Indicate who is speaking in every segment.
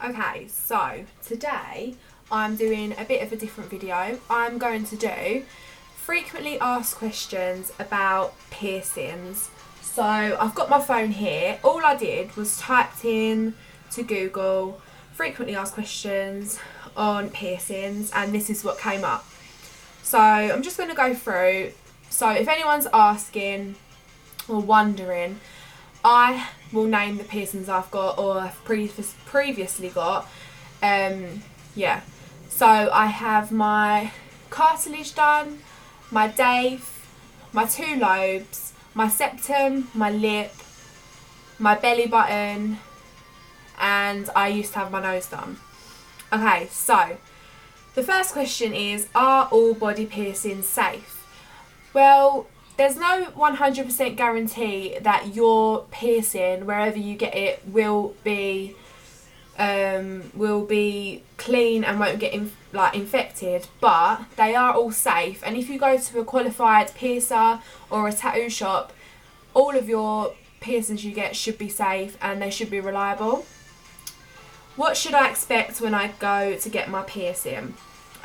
Speaker 1: Okay, so today I'm doing a bit of a different video. I'm going to do frequently asked questions about piercings. So I've got my phone here. All I did was typed in to Google frequently asked questions on piercings, and this is what came up. So I'm just going to go through. So if anyone's asking or wondering, I will name the piercings I've got or have previously got. Yeah. So I have my cartilage done, my dave, my two lobes, my septum, my lip, my belly button, and I used to have my nose done. Okay, so the first question is, are all body piercings safe? Well, there's no 100% guarantee that your piercing, wherever you get it, will be clean and won't get infected, but they are all safe. And if you go to a qualified piercer or a tattoo shop, all of your piercings you get should be safe and they should be reliable. What should I expect when I go to get my piercing?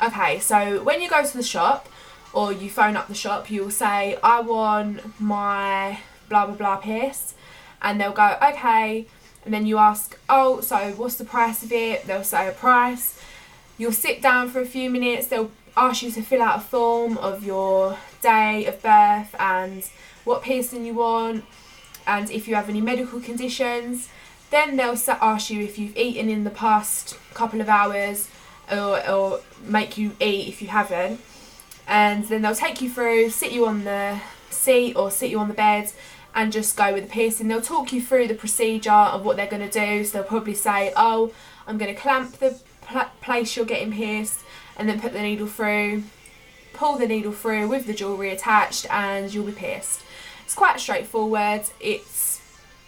Speaker 1: Okay, so when you go to the shop, or you phone up the shop, you'll say, I want my blah blah blah pierced, and they'll go, okay, and then you ask, oh, so what's the price of it? They'll say a price. You'll sit down for a few minutes, they'll ask you to fill out a form of your day of birth and what piercing you want, and if you have any medical conditions. Then they'll ask you if you've eaten in the past couple of hours, or make you eat if you haven't. And then they'll take you through, sit you on the seat or sit you on the bed and just go with the piercing. They'll talk you through the procedure of what they're going to do. So they'll probably say, oh, I'm going to clamp the place you're getting pierced and then put the needle through, pull the needle through with the jewellery attached, and you'll be pierced. It's quite straightforward. It's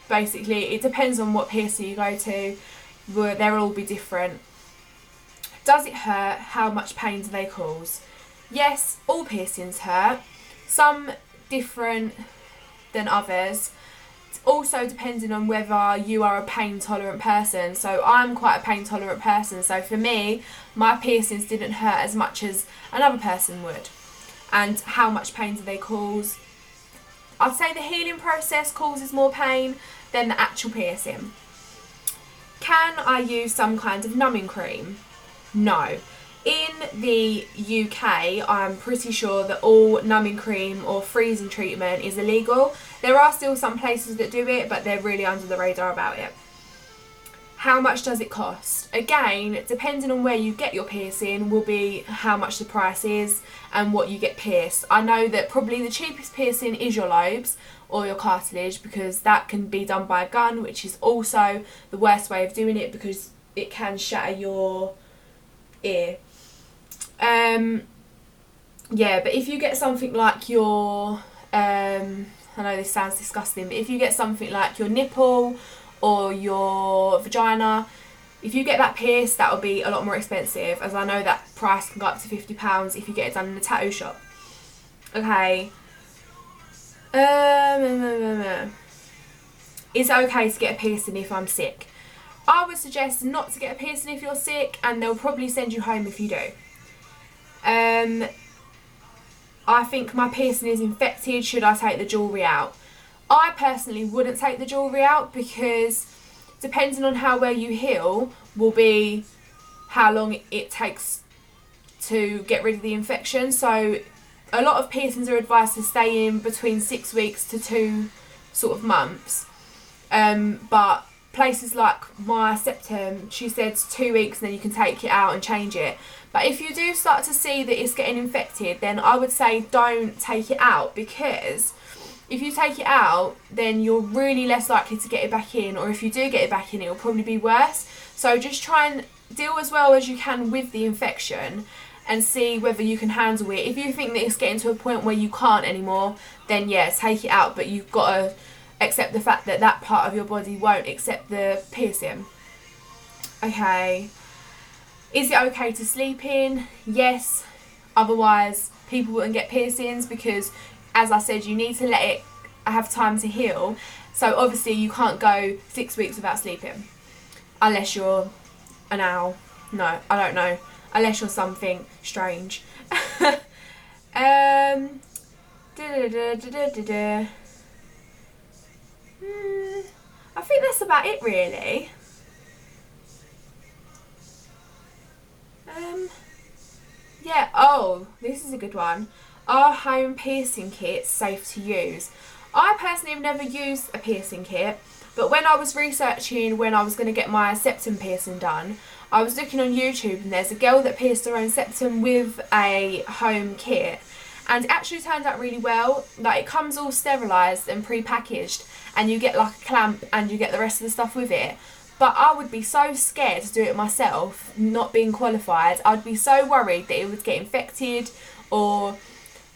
Speaker 1: basically, it depends on what piercer you go to. They'll all be different. Does it hurt? How much pain do they cause? Yes, all piercings hurt, some different than others. It's also depending on whether you are a pain tolerant person. So I'm quite a pain tolerant person, so for me, my piercings didn't hurt as much as another person would. And how much pain do they cause? I'd say the healing process causes more pain than the actual piercing. Can I use some kind of numbing cream? No. In the UK, I'm pretty sure that all numbing cream or freezing treatment is illegal. There are still some places that do it, but they're really under the radar about it. How much does it cost? Again, depending on where you get your piercing will be how much the price is and what you get pierced. I know that probably the cheapest piercing is your lobes or your cartilage, because that can be done by a gun, which is also the worst way of doing it because it can shatter your ear. Yeah, but if you get something like your, I know this sounds disgusting, but if you get something like your nipple or your vagina, if you get that pierced, that will be a lot more expensive, as I know that price can go up to £50 if you get it done in a tattoo shop. Okay. Is it okay to get a piercing if I'm sick? I would suggest not to get a piercing if you're sick, and they'll probably send you home if you do. I think my piercing is infected. Should I take the jewellery out? I personally wouldn't take the jewellery out, because depending on how well you heal will be how long it takes to get rid of the infection. So a lot of piercings are advised to stay in between 6 weeks to 2 sort of months. But places like my septum, she said 2 weeks and then you can take it out and change it. But if you do start to see that it's getting infected, then I would say don't take it out, because if you take it out, then you're really less likely to get it back in, or if you do get it back in, it will probably be worse. So just try and deal as well as you can with the infection and see whether you can handle it. If you think that it's getting to a point where you can't anymore, then yeah, take it out, but you've got to accept the fact that that part of your body won't accept the piercing. Okay. Is it okay to sleep in? Yes. Otherwise, people wouldn't get piercings, because, as I said, you need to let it have time to heal. So obviously you can't go 6 weeks without sleeping, unless you're an owl. No, I don't know. Unless you're something strange. I think that's about it really. Yeah, oh, this is a good one. Are home piercing kits safe to use? I personally have never used a piercing kit, but when I was researching when I was going to get my septum piercing done, I was looking on YouTube and there's a girl that pierced her own septum with a home kit, and it actually turned out really well. Like, it comes all sterilised and pre-packaged, and you get like a clamp and you get the rest of the stuff with it. But I would be so scared to do it myself, not being qualified. I'd be so worried that it would get infected, or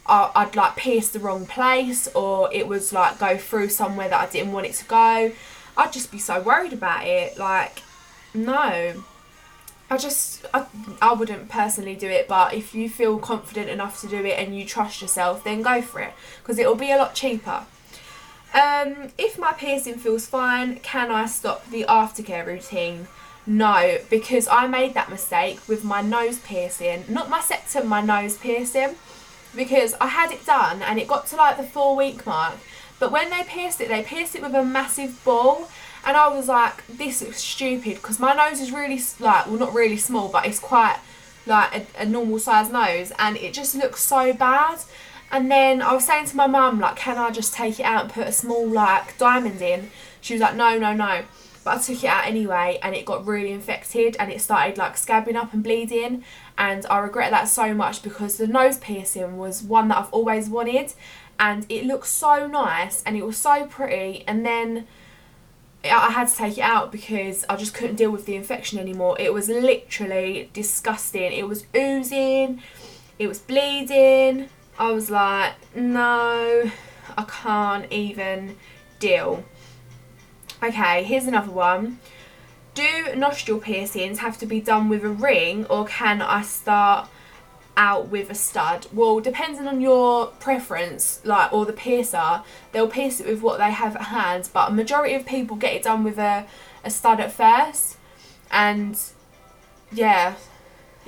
Speaker 1: I'd like pierce the wrong place, or it was like go through somewhere that I didn't want it to go. I'd just be so worried about it. Like, no. I wouldn't personally do it, but if you feel confident enough to do it and you trust yourself, then go for it, because it'll be a lot cheaper. If my piercing feels fine, can I stop the aftercare routine? No, because I made that mistake with my nose piercing. Not my septum, my nose piercing. Because I had it done and it got to like the 4-week mark. But when they pierced it with a massive ball. And I was like, this is stupid, because my nose is really, like, well, not really small, but it's quite like a normal size nose. And it just looks so bad. And then I was saying to my mum, like, can I just take it out and put a small, like, diamond in? She was like, no, no, no. But I took it out anyway, and it got really infected, and it started, like, scabbing up and bleeding. And I regret that so much, because the nose piercing was one that I've always wanted. And it looked so nice, and it was so pretty. And then I had to take it out because I just couldn't deal with the infection anymore. It was literally disgusting. It was oozing. It was bleeding. I was like, no, I can't even deal. Okay, here's another one. Do nostril piercings have to be done with a ring, or can I start out with a stud? Well, depending on your preference, like, or the piercer, they'll pierce it with what they have at hand, but a majority of people get it done with a stud at first. And yeah,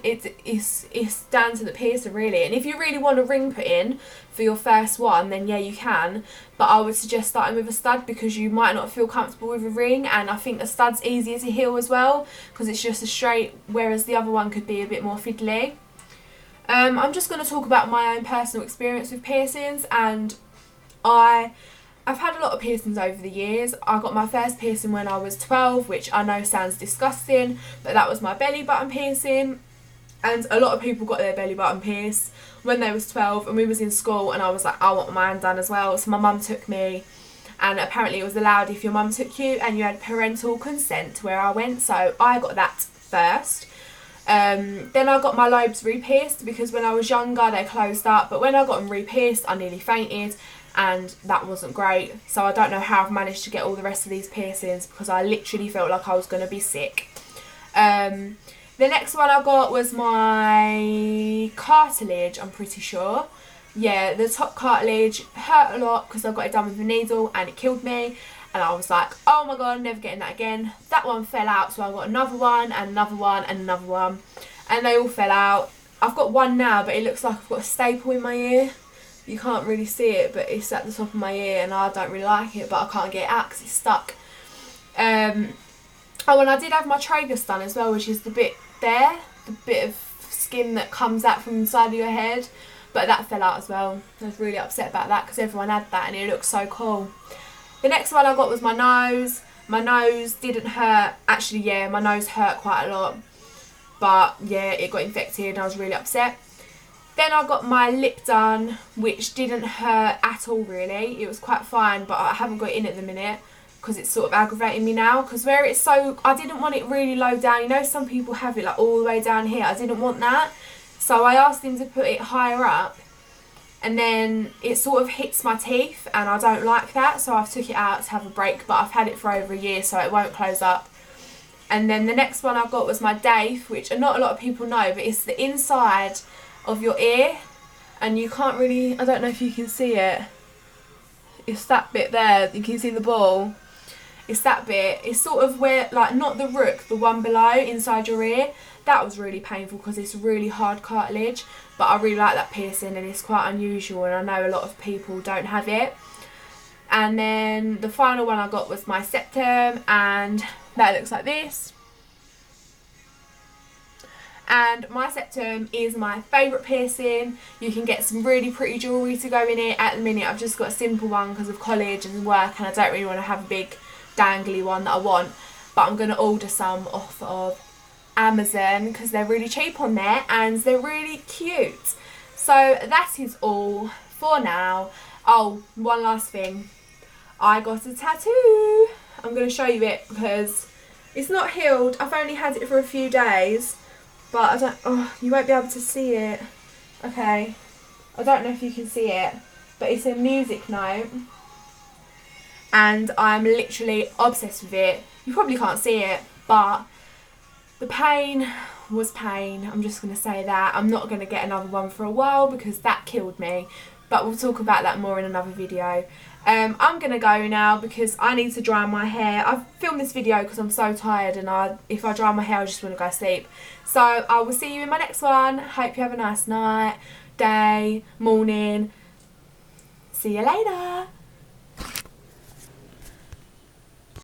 Speaker 1: it's down to the piercer really. And if you really want a ring put in for your first one, then yeah, you can, but I would suggest starting with a stud, because you might not feel comfortable with a ring, and I think a stud's easier to heal as well, because it's just a straight, whereas the other one could be a bit more fiddly. I'm just going to talk about my own personal experience with piercings, and I've had a lot of piercings over the years. I got my first piercing when I was 12, which I know sounds disgusting, but that was my belly button piercing. And a lot of people got their belly button pierced when they was 12, and we was in school, and I was like, I want mine done as well. So my mum took me, and apparently it was allowed if your mum took you and you had parental consent where I went. So I got that first. Then I got my lobes re-pierced, because when I was younger they closed up, but when I got them re-pierced I nearly fainted, and that wasn't great. So I don't know how I've managed to get all the rest of these piercings, because I literally felt like I was going to be sick. The next one I got was my cartilage, I'm pretty sure. Yeah, the top cartilage hurt a lot because I got it done with a needle and it killed me. And I was like, oh my god, I'm never getting that again. That one fell out, so I got another one and another one and another one. And they all fell out. I've got one now, but it looks like I've got a staple in my ear. You can't really see it, but it's at the top of my ear, and I don't really like it, but I can't get it out because it's stuck. Oh, and I did have my tragus done as well, which is the bit there, the bit of skin that comes out from inside of your head, but that fell out as well. I was really upset about that because everyone had that and it looked so cool. The next one I got was my nose. My nose didn't hurt. Actually, yeah, my nose hurt quite a lot, but yeah, it got infected and I was really upset. Then I got my lip done, which didn't hurt at all really. It was quite fine, but I haven't got it in at the minute because it's sort of aggravating me now, because where it's so, I didn't want it really low down. You know, some people have it like all the way down here. I didn't want that, so I asked him to put it higher up, and then it sort of hits my teeth and I don't like that, so I've took it out to have a break, but I've had it for over a year, so it won't close up. And then the next one I got was my Dave, which not a lot of people know, but it's the inside of your ear, and you can't really, I don't know if you can see it, it's that bit there, you can see the ball. It's that bit. It's sort of where, like, not the rook, the one below inside your ear. That was really painful because it's really hard cartilage, but I really like that piercing and it's quite unusual, and I know a lot of people don't have it. And then the final one I got was my septum, and that looks like this. And my septum is my favourite piercing. You can get some really pretty jewellery to go in it. At the minute I've just got a simple one because of college and work, and I don't really want to have a big dangly one that I want, but I'm going to order some off of Amazon because they're really cheap on there and they're really cute. So that is all for now. Oh, one last thing. I got a tattoo. I'm going to show you it because it's not healed. I've only had it for a few days, but I don't, oh, you won't be able to see it. Okay, I don't know if you can see it, but it's a music note and I'm literally obsessed with it. You probably can't see it, but the pain was pain. I'm just going to say that. I'm not going to get another one for a while because that killed me, but we'll talk about that more in another video. I'm going to go now because I need to dry my hair. I've filmed this video because I'm so tired, and if I dry my hair I just want to go sleep. So I will see you in my next one. Hope you have a nice night, day, morning. See you later.